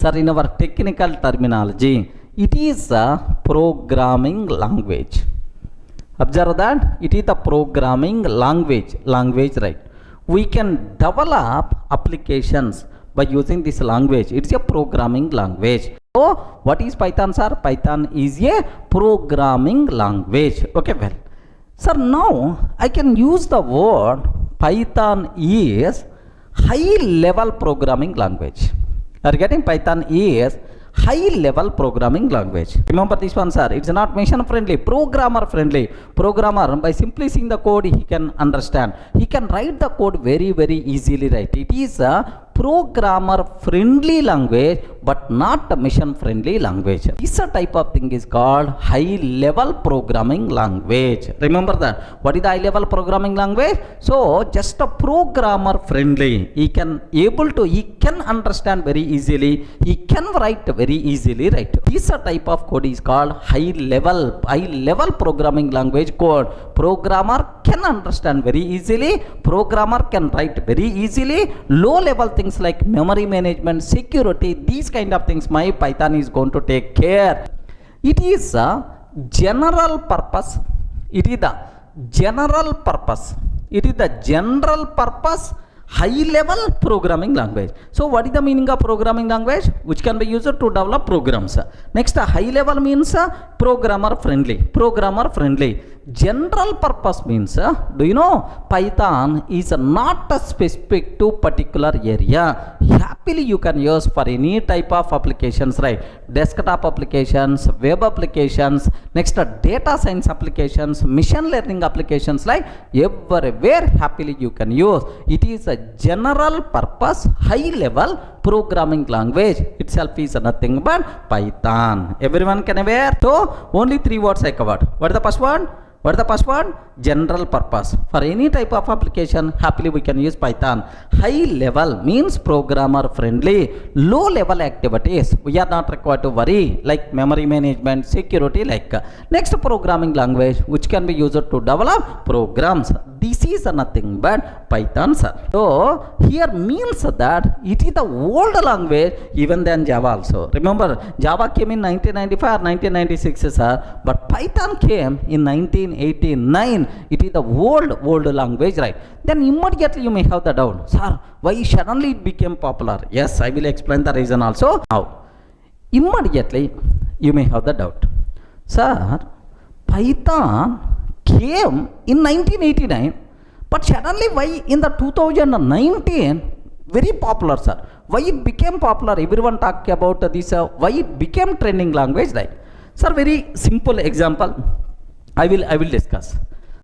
Sir, in our technical terminology, it is a programming language. Observe that it is the programming language, right? We can develop applications by using this language. It's a programming language. So, what is Python, sir? Python is a programming language. Okay, well, sir, now I can use the word Python is high level programming language. Are you getting? Python is high level programming language. Remember this one, sir. It's not machine friendly, programmer friendly. Programmer, by simply seeing the code, he can understand. He can write the code very easily, right? It is a programmer friendly language, but not a mission friendly language. This type of thing is called high level programming language. Remember that. What is the high level programming language? So just a programmer friendly. He can understand very easily. He can write very easily, right? This type of code is called high level programming language code. Programmer can understand very easily. Programmer can write very easily. Low level things like memory management, security, these kind of things my Python is going to take care. It is a general purpose. It is the general purpose high level programming language. So what is the meaning of programming language? Which can be used to develop programs. Next, high level means programmer friendly. General purpose means, do you know, Python is not specific to particular area. Happily you can use for any type of applications, right? Desktop applications, web applications, next data science applications, machine learning applications, like everywhere happily you can use. It is a general purpose high level programming language. Itself is nothing but Python. Everyone can aware? So only 3 words I covered. What is the first one? General purpose. For any type of application, happily we can use Python. High level means programmer friendly. Low level activities, we are not required to worry, like memory management, security, like. Next, programming language, which can be used to develop programs. This is nothing but Python, sir. So here means that it is the old language even than Java also. Remember, Java came in 1995 or 1996, sir, but Python came in 1989. It is the old language, right? Then immediately you may have the doubt, sir, why suddenly it became popular? Yes, I will explain the reason also. Now, immediately you may have the doubt, sir, Python came in 1989, but suddenly why in the 2019 very popular, sir? Why it became popular? Everyone talk about this. Why it became trending language, right? Sir, very simple example I will discuss.